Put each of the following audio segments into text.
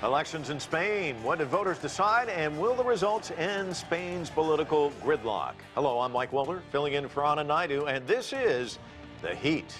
Elections in Spain. What did voters decide, and will the results end Spain's political gridlock? Hello, I'm Mike Welder, filling in for Anna Naidu, and this is The Heat.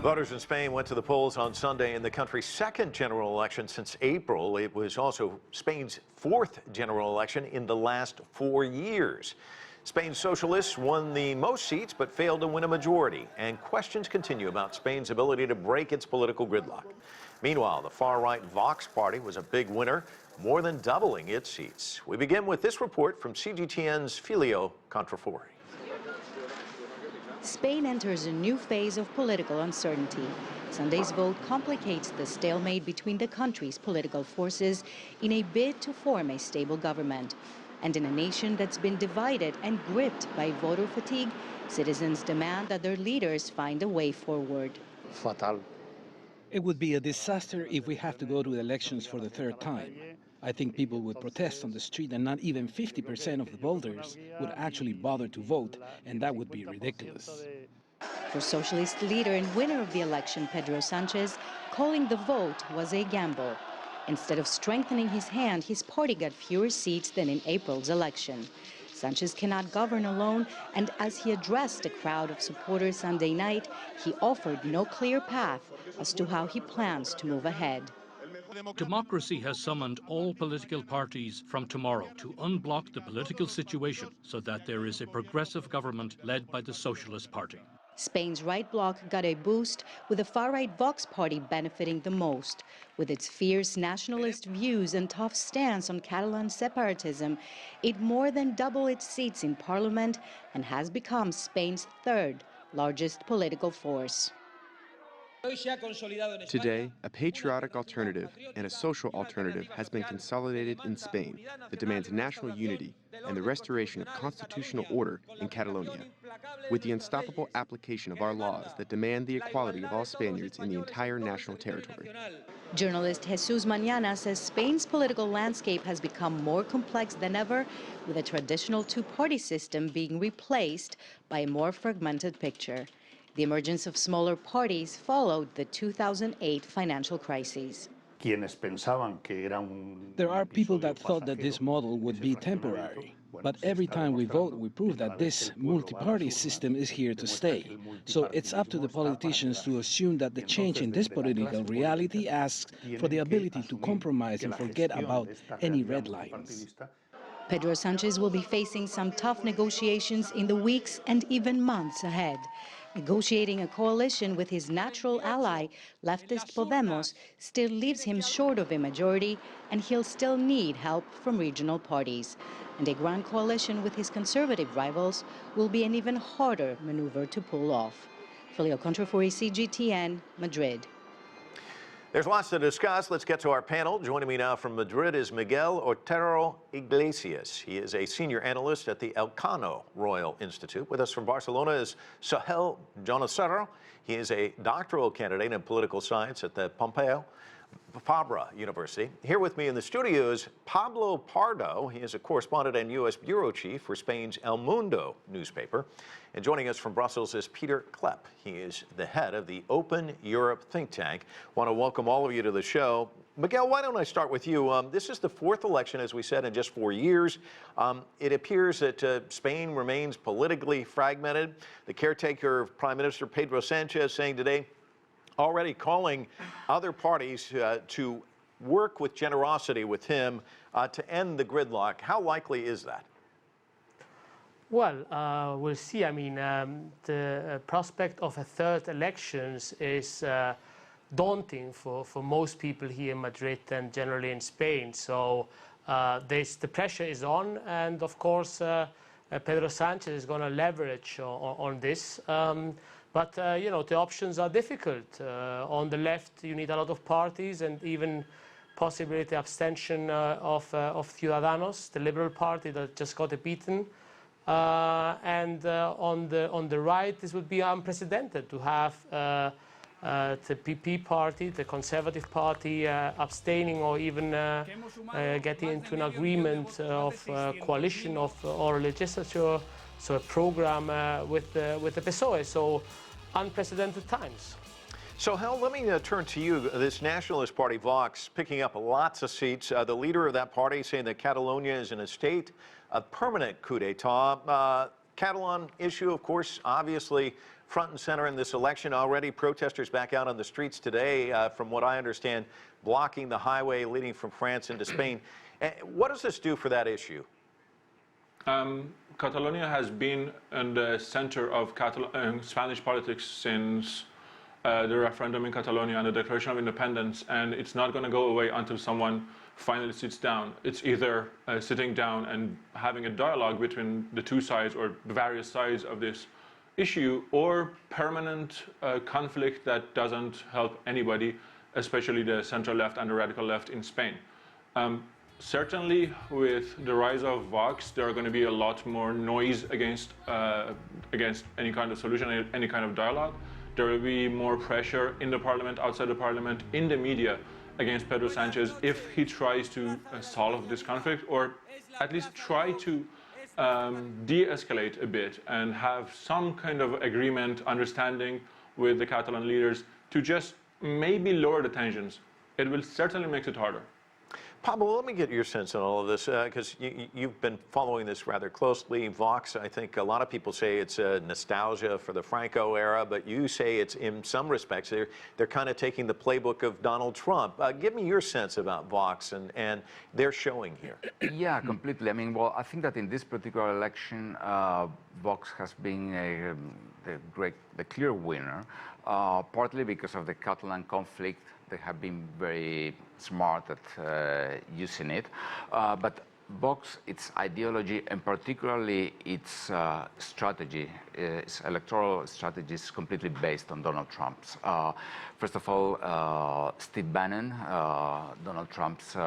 Voters in Spain went to the polls on Sunday in the country's second general election since April. It was also Spain's fourth general election in the last 4 years. Spain's Socialists won the most seats but failed to win a majority, and questions continue about Spain's ability to break its political gridlock. Meanwhile, the far-right Vox party was a big winner, more than doubling its seats. We begin with this report from CGTN's Filio Contrafori. Spain enters a new phase of political uncertainty. Sunday's vote complicates the stalemate between the country's political forces in a bid to form a stable government. And in a nation that's been divided and gripped by voter fatigue, citizens demand that their leaders find a way forward. Fatal. It would be a disaster if we have to go to elections for the third time. I think people would protest on the street and not even 50% of the voters would actually bother to vote, and that would be ridiculous. For Socialist leader and winner of the election, Pedro Sánchez, calling the vote was a gamble. Instead of strengthening his hand, his party got fewer seats than in April's election. Sánchez cannot govern alone, and as he addressed a crowd of supporters Sunday night, he offered no clear path as to how he plans to move ahead. Democracy has summoned all political parties from tomorrow to unblock the political situation so that there is a progressive government led by the Socialist Party. Spain's right bloc got a boost, with the far-right Vox party benefiting the most. With its fierce nationalist views and tough stance on Catalan separatism, it more than doubled its seats in parliament and has become Spain's third largest political force. Today, a patriotic alternative and a social alternative has been consolidated in Spain that demands national unity and the restoration of constitutional order in Catalonia, with the unstoppable application of our laws that demand the equality of all Spaniards in the entire national territory. Journalist Jesus Mañana says Spain's political landscape has become more complex than ever, with a traditional two-party system being replaced by a more fragmented picture. The emergence of smaller parties followed the 2008 financial crisis. There are people that thought that this model would be temporary. But every time we vote, we prove that this multi-party system is here to stay. So it's up to the politicians to assume that the change in this political reality asks for the ability to compromise and forget about any red lines. Pedro Sánchez will be facing some tough negotiations in the weeks and even months ahead. Negotiating a coalition with his natural ally, leftist Podemos, still leaves him short of a majority, and he'll still need help from regional parties. And a grand coalition with his conservative rivals will be an even harder maneuver to pull off. Filio Contrafori, CGTN, Madrid. There's lots to discuss. Let's get to our panel. Joining me now from Madrid is Miguel Otero-Iglesias. He is a senior analyst at the Elcano Royal Institute. With us from Barcelona is Sohail Jannessari. He is a doctoral candidate in political science at the Pompeu Fabra University. Here with me in the studio is Pablo Pardo. He is a correspondent and U.S. bureau chief for Spain's El Mundo newspaper. And joining us from Brussels is Pieter Cleppe. He is the head of the Open Europe think tank. I want to welcome all of you to the show. Miguel, why don't I start with you? This is the fourth election, as we said, in just 4 years. It appears that Spain remains politically fragmented. The caretaker of Prime Minister Pedro Sánchez saying today, already calling other parties to work with generosity with him to end the gridlock. How likely is that? Well, we'll see. I mean, the prospect of a third elections is daunting for most people here in Madrid and generally in Spain. So the pressure is on, and of course, Pedro Sánchez is going to leverage on this. But you know, the options are difficult. On the left, you need a lot of parties, and even possibly the abstention of Ciudadanos, the Liberal Party that just got beaten. And on the right, this would be unprecedented to have the PP party, the Conservative Party, abstaining or even getting into an agreement of coalition of oral legislature, so a program with the PSOE. So unprecedented times. So, Hal, let me turn to you. This nationalist party, Vox, picking up lots of seats. The leader of that party saying that Catalonia is in a state of permanent coup d'etat. Catalan issue, of course, obviously front and center in this election already. Protesters back out on the streets today, from what I understand, blocking the highway leading from France into Spain. What does this do for that issue? Catalonia has been in the center of Spanish politics since the referendum in Catalonia and the Declaration of Independence, and it's not going to go away until someone finally sits down. It's either sitting down and having a dialogue between the two sides or the various sides of this issue, or permanent conflict that doesn't help anybody, especially the center left and the radical left in Spain. Certainly, with the rise of Vox, there are going to be a lot more noise against any kind of solution, any kind of dialogue. There will be more pressure in the parliament, outside the parliament, in the media against Pedro Sanchez if he tries to solve this conflict, or at least try to de-escalate a bit and have some kind of agreement, understanding with the Catalan leaders to just maybe lower the tensions. It will certainly make it harder. Pablo, let me get your sense on all of this, because you've been following this rather closely. Vox, I think a lot of people say it's a nostalgia for the Franco era, but you say it's, in some respects, they're kind of taking the playbook of Donald Trump. Give me your sense about Vox and their showing here. Yeah, completely. I mean, well, I think that in this particular election, Vox has been the clear winner, partly because of the Catalan conflict. They have been very smart at using it. But Vox, its ideology, and particularly its strategy, its electoral strategy, is completely based on Donald Trump's. First of all, Steve Bannon, Donald Trump's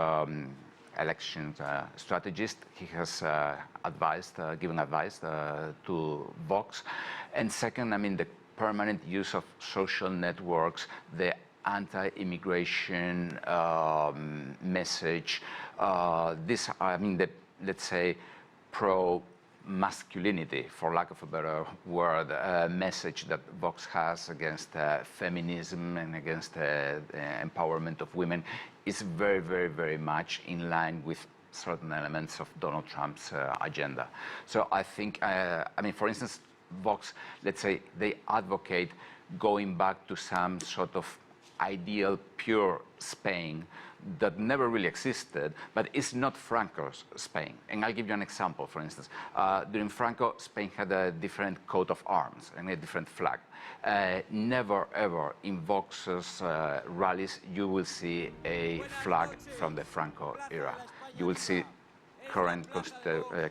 election strategist, he has given advice to Vox. And second, I mean, the permanent use of social networks, the anti-immigration message, let's say, pro-masculinity, for lack of a better word, message that Vox has against feminism and against empowerment of women is very, very, very much in line with certain elements of Donald Trump's agenda. So I think, for instance, Vox, let's say, they advocate going back to some sort of ideal, pure Spain that never really existed, but it's not Franco's Spain. And I'll give you an example, for instance. During Franco, Spain had a different coat of arms and a different flag. Never, ever in Vox's rallies, you will see a flag from the Franco era. You will see current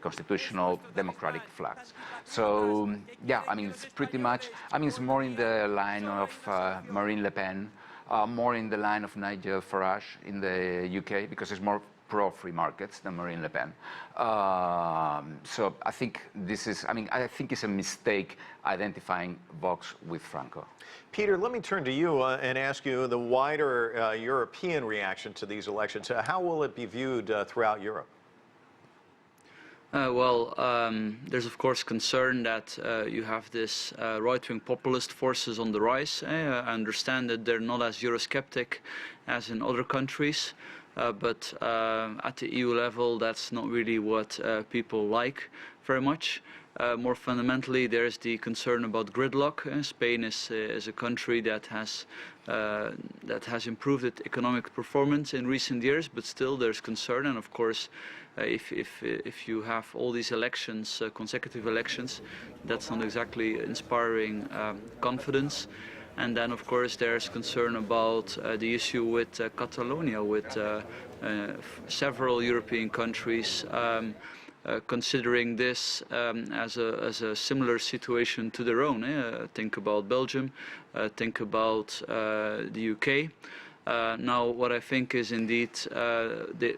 constitutional democratic flags. So, yeah, I mean, it's pretty much, it's more in the line of Marine Le Pen, more in the line of Nigel Farage in the UK, because it's more pro-free markets than Marine Le Pen. So I think this is, I think it's a mistake identifying Vox with Franco. Pieter, let me turn to you and ask you the wider European reaction to these elections. How will it be viewed throughout Europe? There's of course concern that you have this right-wing populist forces on the rise. I understand that they're not as Eurosceptic as in other countries, but at the EU level, that's not really what people like very much. More fundamentally, there's the concern about gridlock. Spain is a country that has improved its economic performance in recent years, but still there's concern. And of course, if you have all these elections, consecutive elections, that's not exactly inspiring confidence. And then, of course, there's concern about the issue with Catalonia, with several European countries considering this as a similar situation to their own. Think about Belgium, think about the UK. Now, what I think is indeed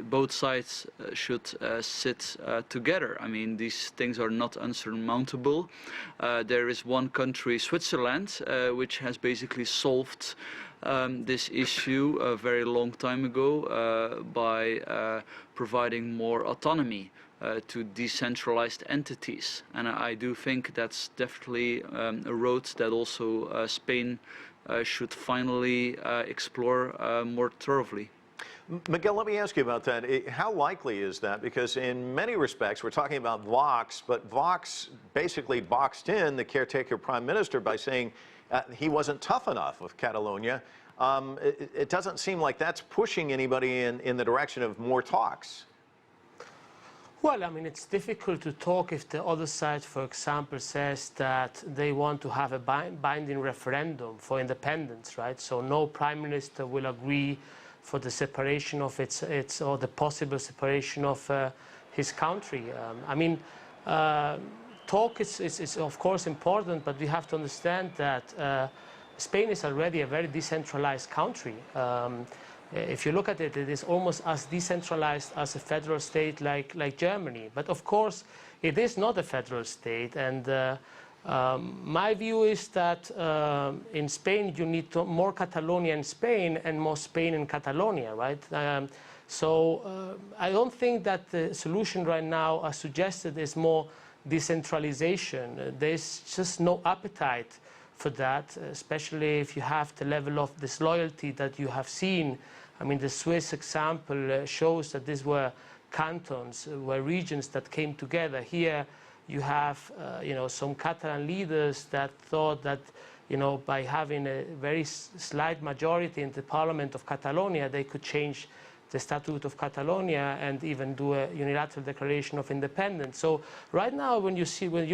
both sides should sit together. I mean, these things are not unsurmountable. There is one country, Switzerland, which has basically solved this issue a very long time ago by providing more autonomy to decentralized entities. And I do think that's definitely a road that also Spain should finally explore more thoroughly. Miguel, let me ask you about that. How likely is that? Because in many respects, we're talking about Vox, but Vox basically boxed in the caretaker prime minister by saying he wasn't tough enough with Catalonia. It doesn't seem like that's pushing anybody in the direction of more talks. Well, I mean, it's difficult to talk if the other side, for example, says that they want to have a binding referendum for independence, right? So no prime minister will agree for the separation of its or the possible separation of his country. I mean, talk is of course important, but we have to understand that Spain is already a very decentralized country. If you look at it, it is almost as decentralized as a federal state like Germany. But of course, it is not a federal state. And my view is that in Spain, you need more Catalonia in Spain and more Spain in Catalonia, right? So I don't think that the solution right now, as suggested, is more decentralization. There's just no appetite for that, especially if you have the level of disloyalty that you have seen. I mean, the Swiss example shows that these were cantons, were regions that came together. Here you have, some Catalan leaders that thought that, by having a very slight majority in the Parliament of Catalonia, they could change the Statute of Catalonia and even do a unilateral declaration of independence. So right now, when you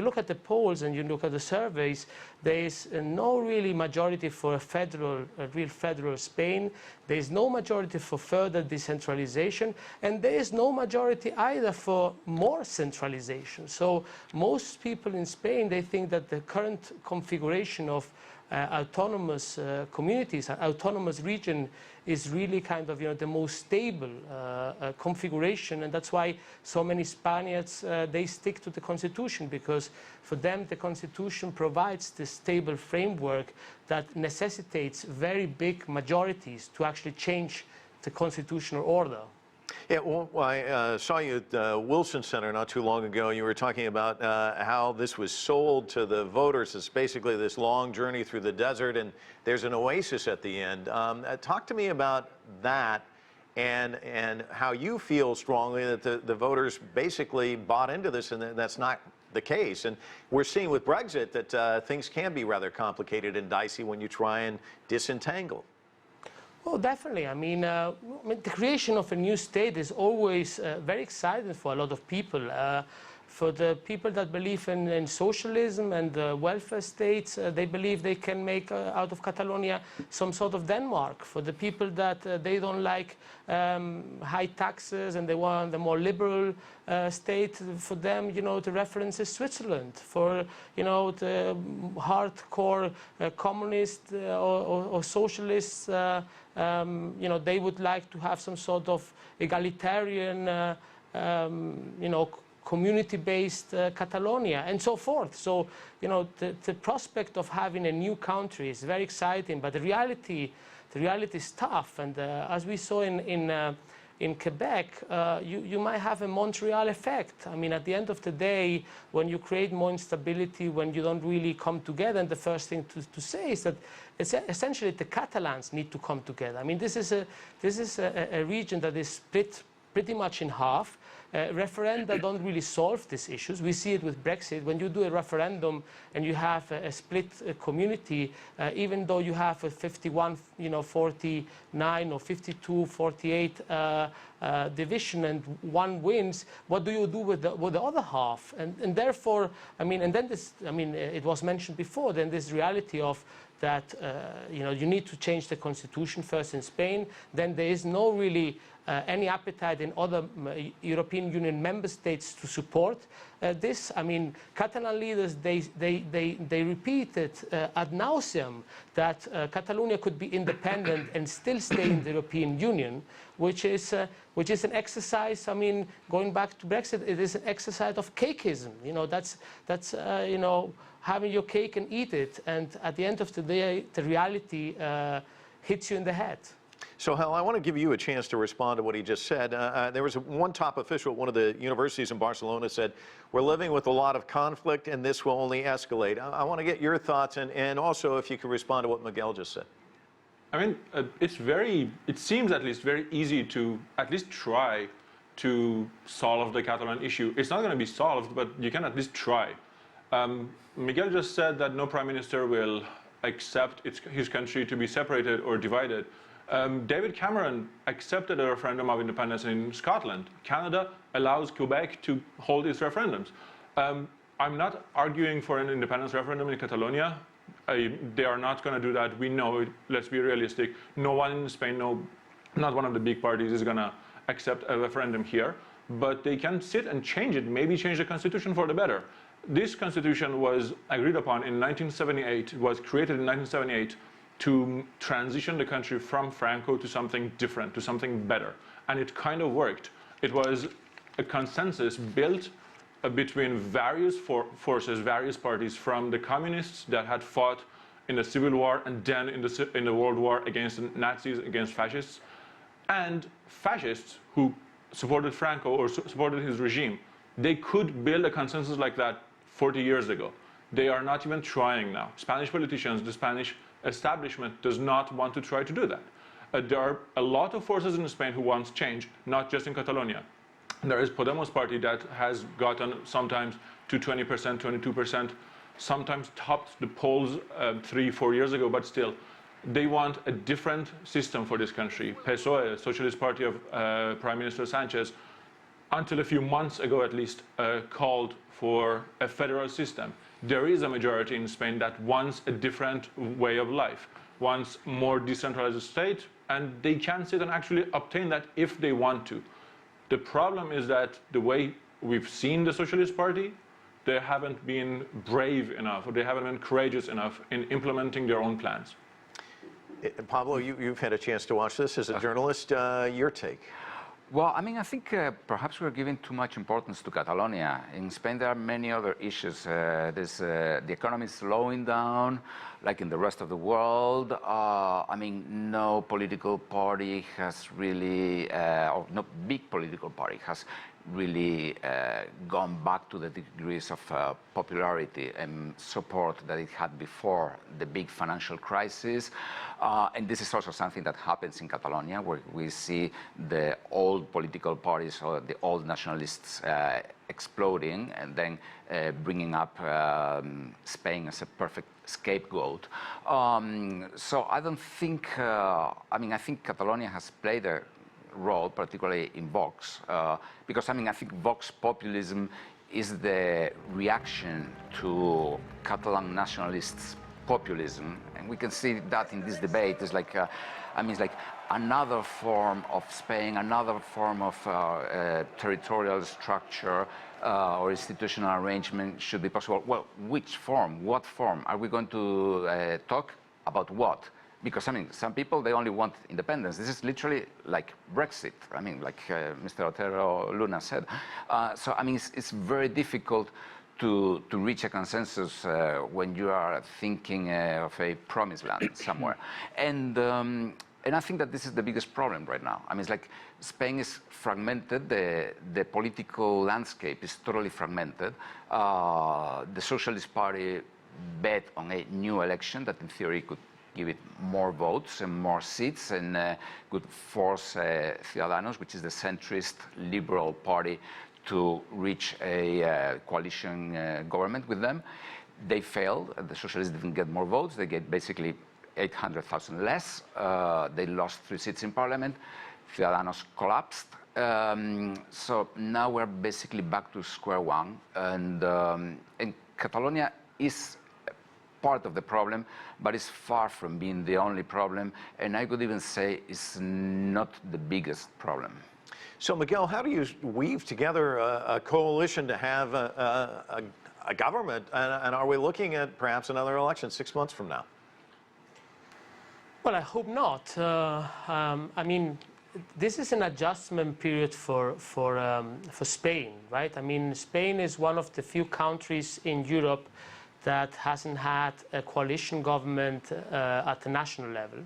look at the polls and you look at the surveys, there is no really majority for a real federal Spain. There is no majority for further decentralization, and there is no majority either for more centralization. So most people in Spain, they think that the current configuration of autonomous communities, autonomous region, is really kind of the most stable configuration, and that's why so many Spaniards they stick to the constitution, because for them the constitution provides this stable framework that necessitates very big majorities to actually change the constitutional order. Yeah, well, I saw you at the Wilson Center not too long ago. You were talking about how this was sold to the voters. It's basically this long journey through the desert, and there's an oasis at the end. Talk to me about that and how you feel strongly that the voters basically bought into this, and that's not the case. And we're seeing with Brexit that things can be rather complicated and dicey when you try and disentangle. Oh, definitely. I mean, the creation of a new state is always very exciting for a lot of people. For the people that believe in socialism and welfare states, they believe they can make out of Catalonia some sort of Denmark. For the people that they don't like high taxes and they want a more liberal state, for them, the reference is Switzerland. For, the hardcore communists or socialists, they would like to have some sort of egalitarian, community-based Catalonia, and so forth. So, the prospect of having a new country is very exciting, but the reality is tough. And as we saw in Quebec, you might have a Montreal effect. I mean, at the end of the day, when you create more instability, when you don't really come together, and the first thing to say is that essentially the Catalans need to come together. I mean, this is a region that is split pretty much in half. Referenda don't really solve these issues. We see it with Brexit. When you do a referendum and you have a split community, even though you have a 51, 49 or 52, 48 division and one wins, what do you do with the other half? And therefore, I mean, and then this, I mean, it was mentioned before, then this reality of that, you know, you need to change the constitution first in Spain, then there is no really any appetite in other European Union member states to support this. I mean, Catalan leaders, they repeated ad nauseum that Catalonia could be independent and still stay in the European Union, which is an exercise, I mean, going back to Brexit, it is an exercise of cakeism. You know, that's you know, having your cake and eat it, and at the end of the day, the reality hits you in the head. Sohail, I want to give you a chance to respond to what he just said. There was one top official at one of the universities in Barcelona said, we're living with a lot of conflict and this will only escalate. I want to get your thoughts and also if you could respond to what Miguel just said. I mean, it seems at least very easy to at least try to solve the Catalan issue. It's not going to be solved, but you can at least try. Miguel just said that no prime minister will accept his country to be separated or divided. David Cameron accepted a referendum of independence in Scotland. Canada allows Quebec to hold its referendums. I'm not arguing for an independence referendum in Catalonia. They are not going to do that. We know it. Let's be realistic. No one in Spain, not one of the big parties is going to accept a referendum here. But they can sit and change it, maybe change the constitution for the better. This constitution was agreed upon in 1978. It was created in 1978 to transition the country from Franco to something different, to something better. And it kind of worked. It was a consensus built between various forces, various parties, from the communists that had fought in the Civil War and then in the World War against the Nazis, against fascists, and fascists who supported Franco or supported his regime. They could build a consensus like that 40 years ago. They are not even trying now. Spanish politicians, the Spanish establishment does not want to try to do that. There are a lot of forces in Spain who want change, not just in Catalonia. There is Podemos party that has gotten sometimes to 20%, 22%, sometimes topped the polls 3-4 years ago, but still, they want a different system for this country. PSOE, Socialist Party of Prime Minister Sanchez, until a few months ago at least, called for a federal system. There is a majority in Spain that wants a different way of life, wants more decentralized state, and they can sit and actually obtain that if they want to. The problem is that the way we've seen the Socialist Party, they haven't been brave enough, or they haven't been courageous enough in implementing their own plans. Pablo, you've had a chance to watch this as a journalist. Your take? Well, I mean, I think perhaps we're giving too much importance to Catalonia. In Spain, there are many other issues. The economy is slowing down, like in the rest of the world. I mean, no political party has really, or no big political party has really gone back to the degrees of popularity and support that it had before the big financial crisis. And this is also something that happens in Catalonia, where we see the old political parties or the old nationalists exploding and then bringing up Spain as a perfect scapegoat. So I don't think, I mean, I think Catalonia has played a role, particularly in Vox, because I mean, I think Vox populism is the reaction to Catalan nationalists' populism, and we can see that in this debate. It's like, I mean, it's like another form of Spain, another form of territorial structure or institutional arrangement should be possible. Well, which form? What form? Are we going to talk about what? Because, I mean, some people, they only want independence. This is literally like Brexit. I mean, like Mr. Otero-Luna said. So, I mean, it's very difficult to reach a consensus when you are thinking of a promised land somewhere. And I think that this is the biggest problem right now. I mean, it's like Spain is fragmented. The political landscape is totally fragmented. The Socialist Party bet on a new election that, in theory, could give it more votes and more seats and could force Ciudadanos, which is the centrist liberal party, to reach a coalition government with them. They failed. The Socialists didn't get more votes. They get basically 800,000 less. They lost 3 seats in parliament. Ciudadanos collapsed. So now we're basically back to square one, and Catalonia is part of the problem, but it's far from being the only problem, and I could even say it's not the biggest problem. So, Miguel, how do you weave together a coalition to have a government, and are we looking at perhaps another election 6 months from now? Well, I hope not. I mean, this is an adjustment period for Spain, right? I mean, Spain is one of the few countries in Europe that hasn't had a coalition government at the national level.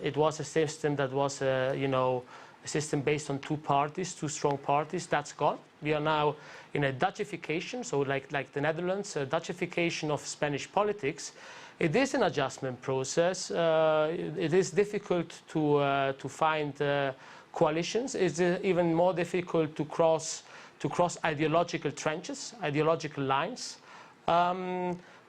It was a system that was, you know, a system based on two parties, two strong parties. That's gone. We are now in a Dutchification, so like the Netherlands, a Dutchification of Spanish politics. It is an adjustment process. It is difficult to find coalitions. It's even more difficult to cross ideological trenches, ideological lines.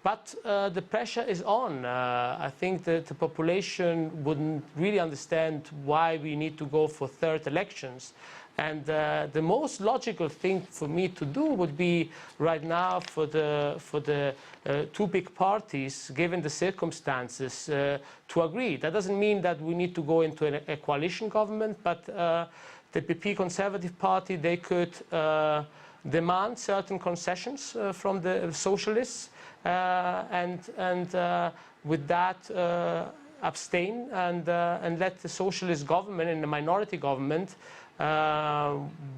But the pressure is on. I think that the population wouldn't really understand why we need to go for third elections. And the most logical thing for me to do would be right now for the two big parties, given the circumstances, to agree. That doesn't mean that we need to go into a coalition government, but the PP Conservative Party, they could demand certain concessions from the Socialists, and with that abstain and let the Socialist government and the minority government,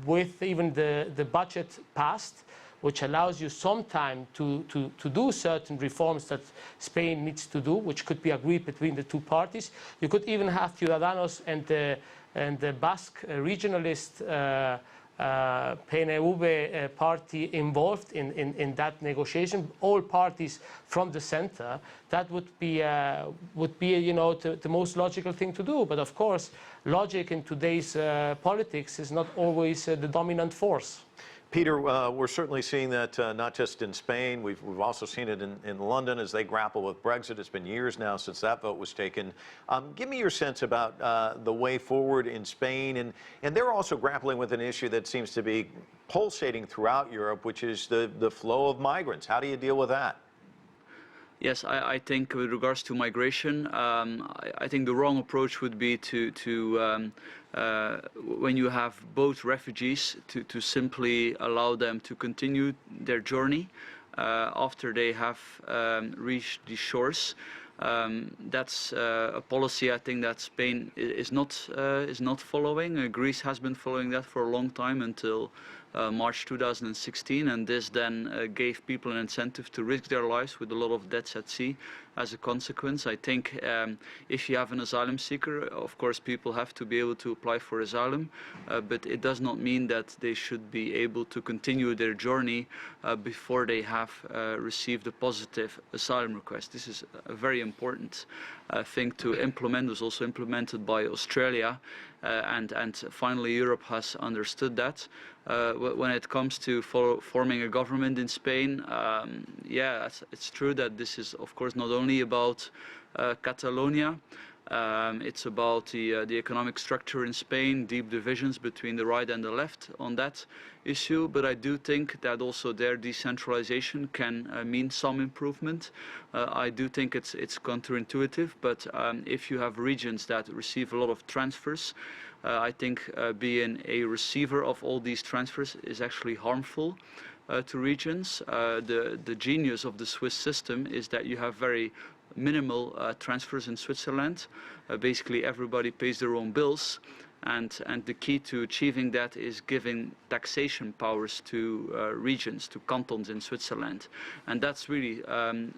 with even the budget passed, which allows you some time to do certain reforms that Spain needs to do, which could be agreed between the two parties. You could even have Ciudadanos and the Basque regionalist PNV party involved in that negotiation, all parties from the center. That would be you know, the most logical thing to do. But of course, logic in today's politics is not always the dominant force. Peter, we're certainly seeing that not just in Spain, we've also seen it in London as they grapple with Brexit. It's been years now since that vote was taken. Give me your sense about the way forward in Spain, and they're also grappling with an issue that seems to be pulsating throughout Europe, which is the flow of migrants. How do you deal with that? Yes, I think with regards to migration, I think the wrong approach would be to when you have both refugees, to simply allow them to continue their journey after they have reached the shores. That's a policy I think that Spain is not following. Greece has been following that for a long time until March 2016, and this then gave people an incentive to risk their lives with a lot of deaths at sea as a consequence. I think if you have an asylum seeker, of course people have to be able to apply for asylum, but it does not mean that they should be able to continue their journey before they have received a positive asylum request. This is a very important thing to implement. It was also implemented by Australia, and finally Europe has understood that. When it comes to forming a government in Spain, yeah, it's true that this is of course not only about Catalonia. It's about the economic structure in Spain, deep divisions between the right and the left on that issue, but I do think that also their decentralization can mean some improvement. I do think it's counterintuitive, but if you have regions that receive a lot of transfers, I think being a receiver of all these transfers is actually harmful to regions. The genius of the Swiss system is that you have very minimal transfers in Switzerland. Basically everybody pays their own bills, and the key to achieving that is giving taxation powers to regions, to cantons in Switzerland, and that's really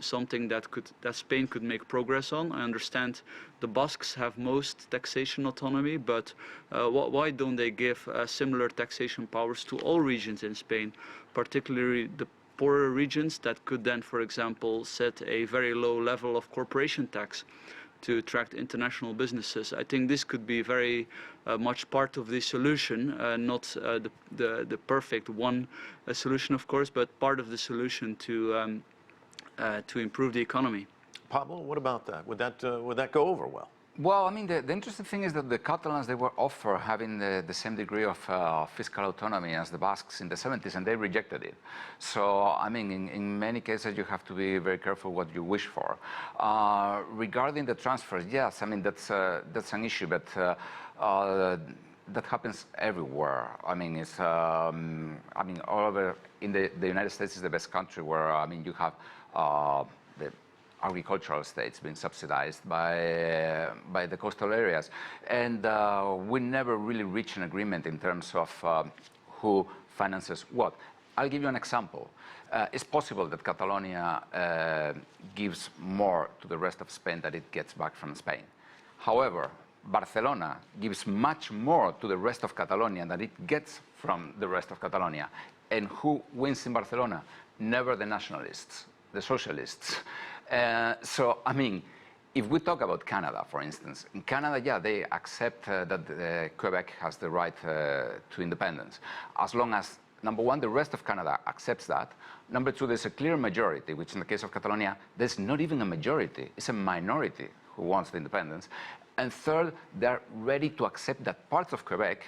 something that Spain could make progress on. I understand the Basques have most taxation autonomy, but why don't they give similar taxation powers to all regions in Spain, particularly the poorer regions that could then, for example, set a very low level of corporation tax to attract international businesses? I think this could be very much part of the solution, not the perfect one solution, of course, but part of the solution to improve the economy. Pablo, what about that? Would that go over well? Well, I mean, the interesting thing is that the Catalans, they were offered having the same degree of fiscal autonomy as the Basques in the 70s, and they rejected it. So, I mean, in many cases, you have to be very careful what you wish for. Regarding the transfers, yes, I mean, that's an issue, but that happens everywhere. I mean, it's, I mean, all over, in the United States is the best country where, I mean, you have the agricultural states being subsidized by the coastal areas. And we never really reach an agreement in terms of who finances what. I'll give you an example. It's possible that Catalonia gives more to the rest of Spain than it gets back from Spain. However, Barcelona gives much more to the rest of Catalonia than it gets from the rest of Catalonia. And who wins in Barcelona? Never the nationalists, the socialists. So, I mean, if we talk about Canada, for instance, in Canada, yeah, they accept that Quebec has the right to independence. As long as, number one, the rest of Canada accepts that. Number two, there's a clear majority, which in the case of Catalonia, there's not even a majority, it's a minority who wants the independence. And third, they're ready to accept that parts of Quebec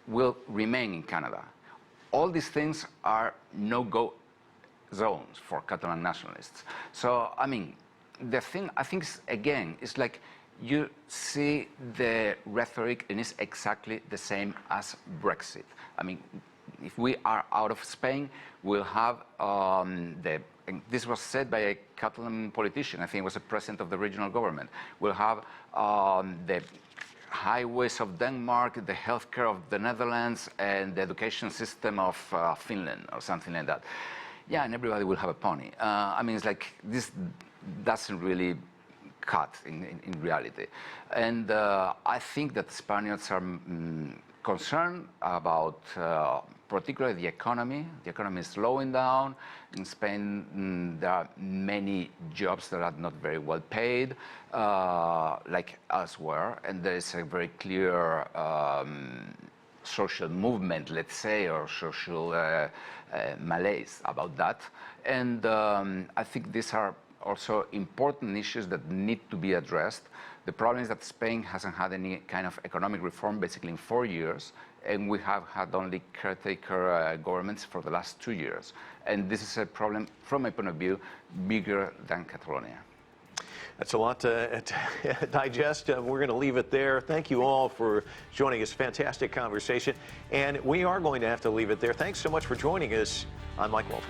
will remain in Canada. All these things are no-go zones for Catalan nationalists. So, I mean, the thing, I think, again, is like you see the rhetoric and it's exactly the same as Brexit. I mean, if we are out of Spain, we'll have this was said by a Catalan politician, I think it was a president of the regional government. We'll have the highways of Denmark, the healthcare of the Netherlands, and the education system of Finland, or something like that. Yeah, and everybody will have a pony. I mean, it's like this doesn't really cut in reality. And I think that Spaniards are concerned about particularly the economy. The economy is slowing down. In Spain, there are many jobs that are not very well paid, like elsewhere, and there is a very clear social movement, let's say, or social malaise about that. And I think these are also important issues that need to be addressed. The problem is that Spain hasn't had any kind of economic reform basically in 4 years, and we have had only caretaker governments for the last 2 years. And this is a problem, from my point of view, bigger than Catalonia. That's a lot to digest. We're going to leave it there. Thank you all for joining us. Fantastic conversation. And we are going to have to leave it there. Thanks so much for joining us. I'm Mike Walter.